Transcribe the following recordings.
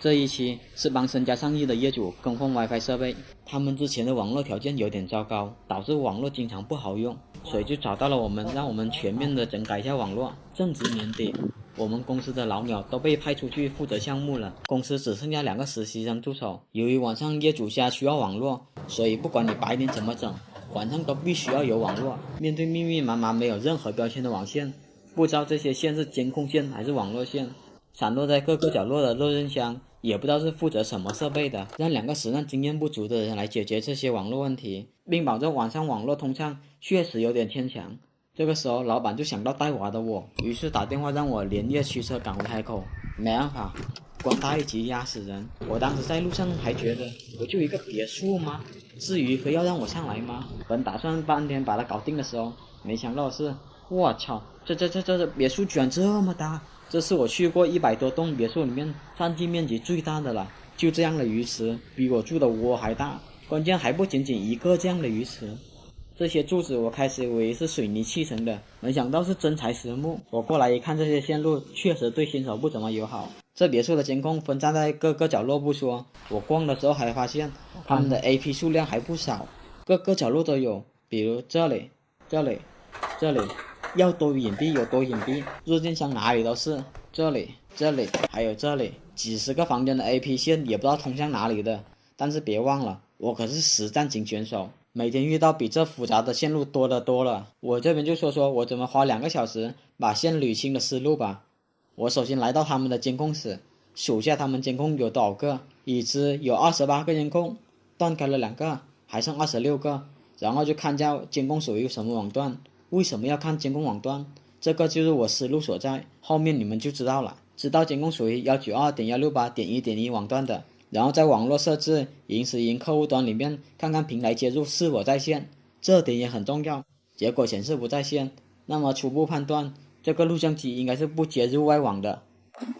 这一期是帮身家上亿的业主更换 WiFi 设备，他们之前的网络条件有点糟糕，导致网络经常不好用，所以就找到了我们，让我们全面的整改一下网络。正值年底，我们公司的老鸟都被派出去负责项目了，公司只剩下2个实习生助手。由于晚上业主家需要网络，所以不管你白天怎么整，晚上都必须要有网络。面对密密麻麻没有任何标签的网线，不知道这些线是监控线还是网络线，散落在各个角落的热电箱也不知道是负责什么设备的，让2个实战经验不足的人来解决这些网络问题，并保证晚上网络通畅，确实有点牵强。这个时候老板就想到带娃的我，于是打电话让我连夜驱车赶回海口。没办法，官大一级压死人。我当时在路上还觉得，不就一个别墅吗？至于非要让我上来吗？本打算半天把它搞定的时候，没想到的是，我操，这别墅居然这么大！这是我去过100多栋别墅里面占地面积最大的了。就这样的鱼池，比我住的窝还大，关键还不仅仅一个这样的鱼池。这些柱子我开始以为是水泥砌成的，没想到是真材实木。我过来一看，这些线路确实对新手不怎么友好。这别墅的监控分散在各个角落不说，我逛的时候还发现他们的 AP 数量还不少，各个角落都有，比如这里，要多隐蔽有多隐蔽，热电箱哪里都是，这里，还有这里，几十个房间的 AP 线也不知道通向哪里的。但是别忘了，我可是实战型选手，每天遇到比这复杂的线路多得多了。我这边就说说我怎么花2个小时把线捋清的思路吧。我首先来到他们的监控室，数下他们监控有多少个，已知有28个监控，断开了2个，还剩26个。然后就看一下监控属于什么网段。为什么要看监控网段？这个就是我思路所在，后面你们就知道了。知道监控属于 192.168.1.1 网段的，然后在网络设置萤石营客户端里面看看平台接入是否在线，这点也很重要。结果显示不在线，那么初步判断这个录像机应该是不接入外网的。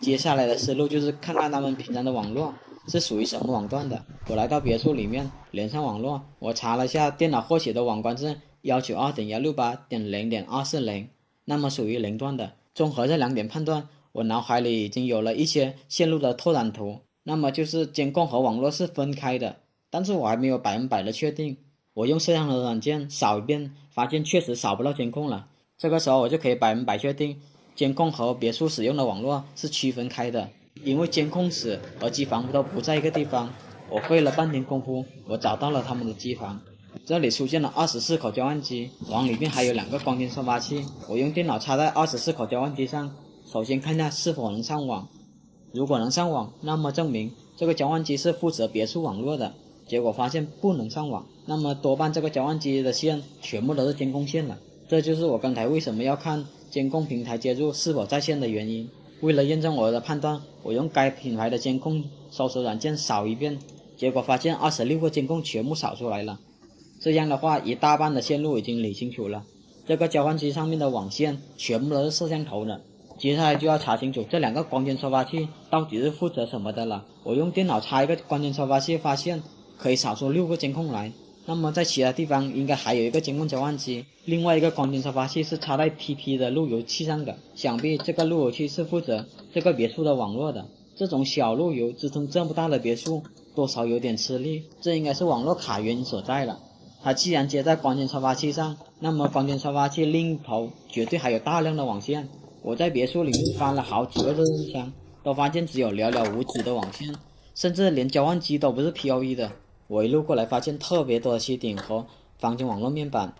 接下来的思路就是看看他们平常的网络是属于什么网段的。我来到别墅里面连上网络，我查了下电脑获取的网关是 192.168.0.240， 那么属于零段的。综合这2点判断，我脑海里已经有了一些线路的拓展图，那么就是监控和网络是分开的，但是我还没有100%的确定。我用摄像头软件扫一遍，发现确实扫不到监控了。这个时候我就可以100%确定监控和别墅使用的网络是区分开的，因为监控室和机房都不在一个地方。我费了半天功夫，我找到了他们的机房，这里出现了24口交换机，往里面还有2个光纤收发器。我用电脑插在24口交换机上，首先看下是否能上网。如果能上网，那么证明这个交换机是负责别墅网络的。结果发现不能上网，那么多半这个交换机的线全部都是监控线了。这就是我刚才为什么要看监控平台接入是否在线的原因。为了验证我的判断，我用该品牌的监控搜索软件扫一遍，结果发现26个监控全部扫出来了。这样的话，一大半的线路已经理清楚了。这个交换机上面的网线全部都是摄像头的，接下来就要查清楚这2个光纤收发器到底是负责什么的了。我用电脑插一个光纤收发器，发现可以扫出6个监控来，那么在其他地方应该还有一个监控交换机，另外一个光纤收发器是插在 TP 的路由器上的，想必这个路由器是负责这个别墅的网络的。这种小路由支撑这么大的别墅，多少有点吃力，这应该是网络卡原因所在了。它既然接在光纤收发器上，那么光纤收发器另一头绝对还有大量的网线。我在别墅里面翻了好几个热电箱，都发现只有寥寥无几的网线，甚至连交换机都不是 PoE 的。我一路过来发现特别多的吸顶和房间网络面板，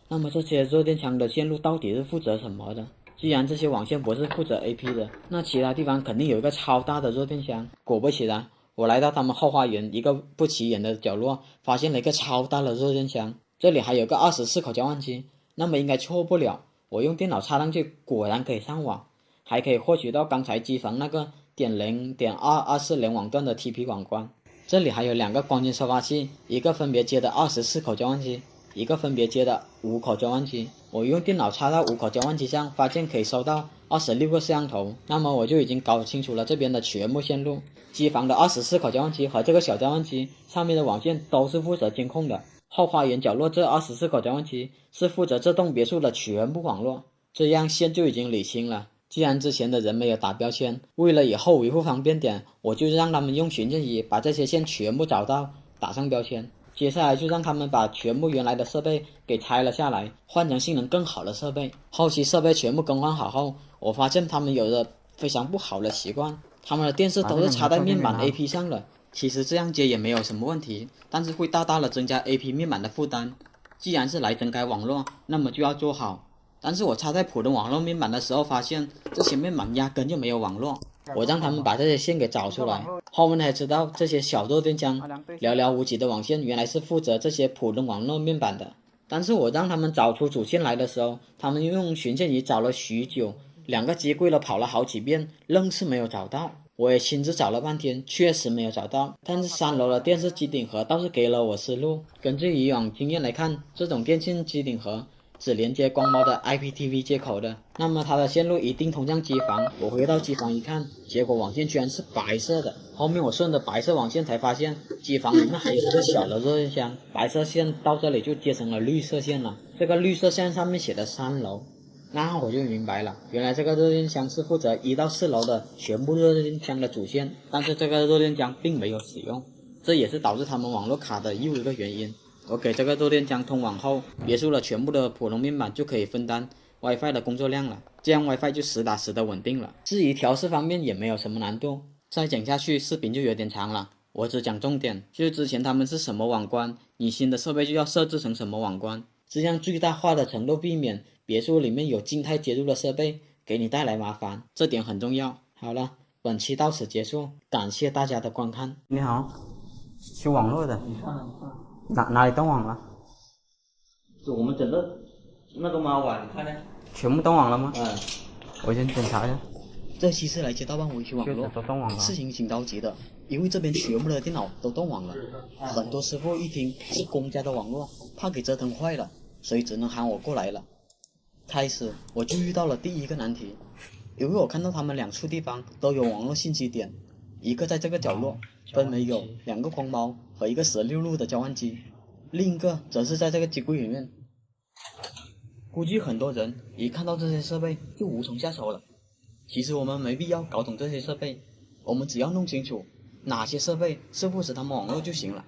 那么这些热电枪的线路到底是负责什么的？既然这些网线不是负责 AP 的，那其他地方肯定有一个超大的热电箱。果不其然，我来到他们后花园一个不起眼的角落，发现了一个超大的热电箱，这里还有个24口交换机，那么应该错不了。我用电脑插上去，果然可以上网，还可以获取到刚才机房那个.0.2240网段的 TP 网关。这里还有2个光纤收发器，一个分别接的24口交换机，一个分别接的5口交换机。我用电脑插到5口交换机上，发现可以收到26个摄像头，那么我就已经搞清楚了这边的全部线路。机房的24口交换机和这个小交换机上面的网线都是负责监控的，后花园角落这24口交换机是负责这栋别墅的全部网络。这样线就已经理清了，既然之前的人没有打标签，为了以后维护方便点，我就让他们用寻线仪把这些线全部找到，打上标签。接下来就让他们把全部原来的设备给拆了下来，换成性能更好的设备。后期设备全部更换好后，我发现他们有着非常不好的习惯，他们的电视都是插在面板 AP 上的。其实这样接也没有什么问题，但是会大大的增加 AP 面板的负担。既然是来整改网络，那么就要做好。但是我插在普通网络面板的时候，发现这些面板压根就没有网络。我让他们把这些线给找出来，后面才知道这些小弱电浆寥寥无几的网线原来是负责这些普通网络面板的。但是我让他们找出主线来的时候，他们用寻线仪找了许久，2个机柜都跑了好几遍，愣是没有找到。我也亲自找了半天，确实没有找到。但是3楼的电视机顶盒倒是给了我思路。根据以往经验来看，这种电线机顶盒只连接光猫的 IPTV 接口的，那么它的线路一定通向机房。我回到机房一看，结果网线居然是白色的。后面我顺着白色网线才发现，机房里面还有一个小的热电箱，白色线到这里就接成了绿色线了。这个绿色线上面写的3楼。那我就明白了，原来这个热电箱是负责1到4楼的全部热电箱的主线，但是这个热电箱并没有使用，这也是导致他们网络卡的又一个原因。我给这个热电箱通网后，别墅了全部的普通面板就可以分担 WiFi 的工作量了，这样 WiFi 就实打实的稳定了。至于调试方面也没有什么难度，再讲下去视频就有点长了，我只讲重点，就是之前他们是什么网关，你新的设备就要设置成什么网关，这样最大化的程度避免别墅里面有静态接入的设备给你带来麻烦，这点很重要。好了，本期到此结束，感谢大家的观看。你好，修网络的，哪里断网了？是我们整个那个猫啊，你看呢？全部断网了吗？我先检查一下。这期是来接盗版维修网络，都断网了。事情挺着急的，因为这边全部的电脑都断网了，很多师傅一听是公家的网络，怕给折腾坏了，所以只能喊我过来了。开始我就遇到了第一个难题，因为我看到他们2处地方都有网络信息点，一个在这个角落，分别有2个光猫和一个16路的交换机，另一个则是在这个机柜里面。估计很多人一看到这些设备就无从下手了。其实我们没必要搞懂这些设备，我们只要弄清楚哪些设备是负责他们网络就行了。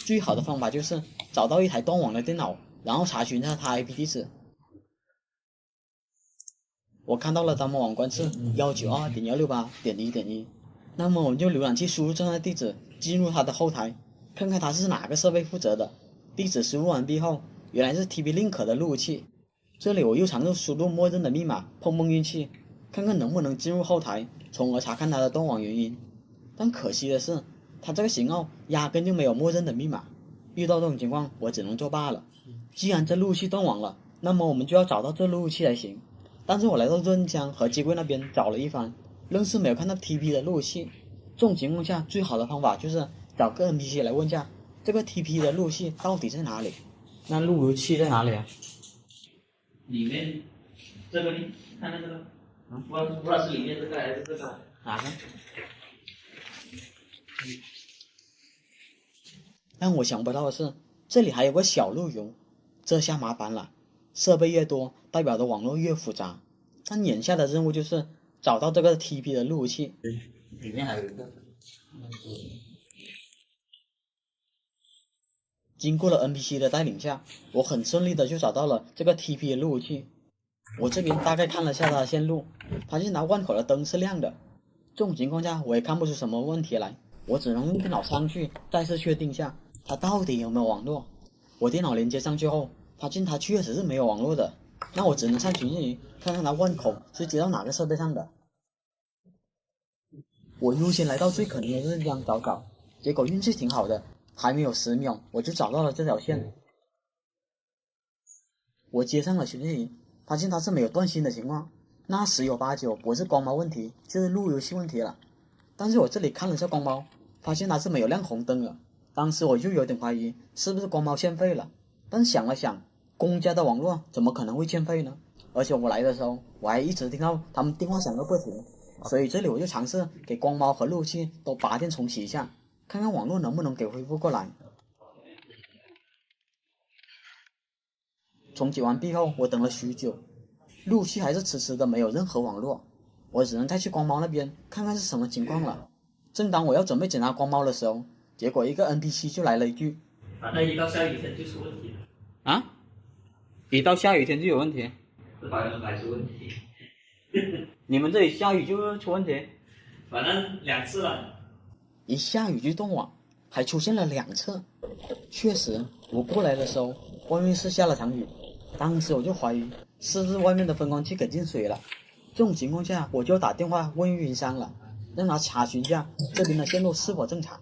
最好的方法就是找到一台断网的电脑，然后查询一下它 IP 地址。我看到了他们网关是192.168.1.1，那么我们就浏览器输入这样的地址，进入它的后台，看看它是哪个设备负责的。地址输入完毕后，原来是 TP-Link 的路由器。这里我又尝试输入默认的密码，碰碰运气，看看能不能进入后台，从而查看它的断网原因。但可惜的是，它这个型号压根就没有默认的密码。遇到这种情况，我只能作罢了。既然这路由器断网了，那么我们就要找到这路由器才行。但是我来到热电箱和机柜那边找了一番，愣是没有看到 TP 的路由器。这种情况下，最好的方法就是找个 NPC 来问下，这个 TP 的路由器到底在哪里？那路由器在哪里啊？里面这个呢？看看这个，不知道是里面这个还是这个哪个？让我想不到的是，这里还有个小路由，这下麻烦了。设备越多，代表的网络越复杂。但眼下的任务就是找到这个 TP 的路由器。里面还有一个。经过了 NPC 的带领下，我很顺利的就找到了这个 TP 的路由器。我这边大概看了下它的线路，发现它万口的灯是亮的。这种情况下，我也看不出什么问题来，我只能用电脑上去再次确定下它到底有没有网络。我电脑连接上去后，发现它确实是没有网络的，那我只能上群域看看它万口是接到哪个设备上的。我优先来到最可能的热电找找，结果运气挺好的，还没有10秒我就找到了这条线。我接上了群域，发现它是没有断芯的情况，那10有8九不是光猫问题，就是路由器问题了。但是我这里看了下光猫，发现它是没有亮红灯的。当时我就有点怀疑是不是光猫欠费了，但想了想，公家的网络怎么可能会欠费呢？而且我来的时候我还一直听到他们电话响个不停，所以这里我就尝试给光猫和路由器都拔电重启一下，看看网络能不能给恢复过来。重启完毕后，我等了许久，路由器还是迟迟的没有任何网络，我只能再去光猫那边看看是什么情况了。正当我要准备检查光猫的时候，结果一个 NPC 就来了一句：“反正一到下雨天就出问题了。”啊？一到下雨天就有问题？是100%出问题。你们这里下雨就出问题？反正2次了。一下雨就断网，还出现了2次。确实，我过来的时候，外面是下了场雨，当时我就怀疑是不是外面的分光器给进水了。这种情况下，我就打电话问运营商了，让他查询一下这边的线路是否正常。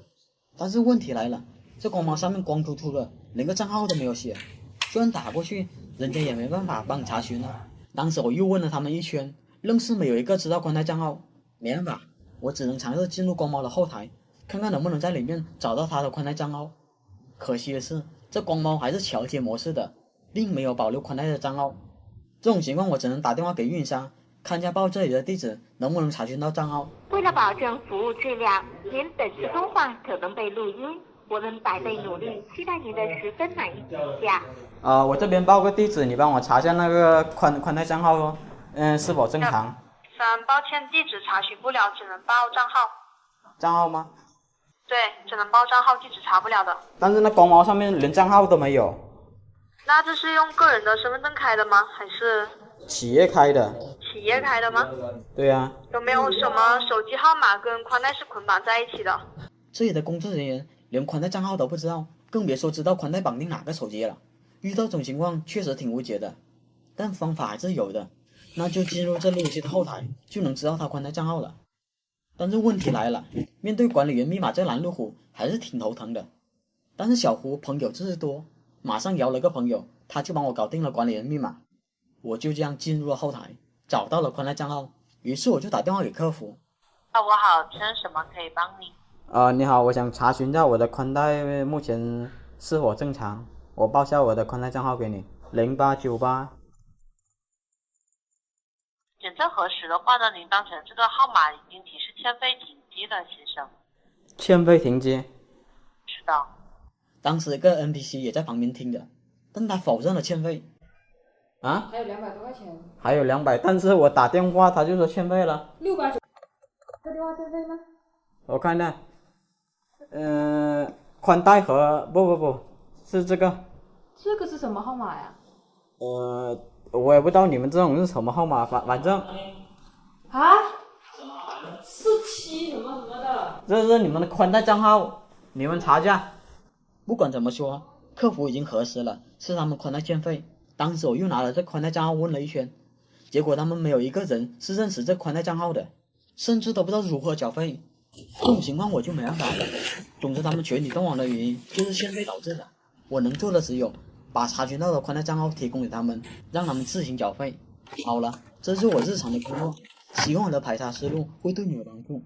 但是问题来了，这光猫上面光秃秃的，连个账号都没有写，就算打过去，人家也没办法帮你查询了。当时我又问了他们一圈，愣是没有一个知道宽带账号。没办法，我只能尝试进入光猫的后台，看看能不能在里面找到他的宽带账号。可惜的是，这光猫还是桥接模式的，并没有保留宽带的账号。这种情况我只能打电话给运营商，看家报这里的地址能不能查询到账号。为了保证服务质量，您本次通话可能被录音，我们百倍努力，期待您的10分满意评价。我这边报个地址，你帮我查一下那个宽带账号哦，是否正常？抱歉，地址查询不了，只能报账号。账号吗？对，只能报账号，地址查不了的。但是那光猫上面连账号都没有。那这是用个人的身份证开的吗？还是企业开的？企业开的吗？对呀。有没有什么手机号码跟宽带是捆绑在一起的？这里的工作人员连宽带账号都不知道，更别说知道宽带绑定哪个手机了。遇到这种情况确实挺无解的，但方法还是有的，那就进入这路由器的后台，就能知道他宽带账号了。但是问题来了，面对管理员密码这拦路虎还是挺头疼的。但是小胡朋友知识多，马上摇了个朋友，他就帮我搞定了管理员密码。我就这样进入了后台，找到了宽带账号，于是我就打电话给客服。我好，请问什么可以帮你？你好，我想查询一下我的宽带目前是否正常，我报下我的宽带账号给你，0898。检测核实的话呢，您当前这个号码已经提示欠费停机了，先生。欠费停机？是的。当时一个 NPC 也在旁边听着，但他否认了欠费。啊？还有200多块钱。还有200，但是我打电话他就说欠费了。690。这电话欠费吗？我看看，宽带和不是这个。这个是什么号码呀？我也不知道你们这种是什么号码，反正啊，47什么什么的，这是你们的宽带账号，你们查一下。不管怎么说，客服已经核实了，是他们宽带欠费。当时我又拿了这宽带账号问了一圈，结果他们没有一个人是认识这宽带账号的，甚至都不知道如何缴费。这种情况我就没办法了。总之他们全体断网的原因就是欠费导致的，我能做的只有把查询到的宽带账号提供给他们，让他们自行缴费。好了，这是我日常的工作，希望我的排查思路会对你有帮助。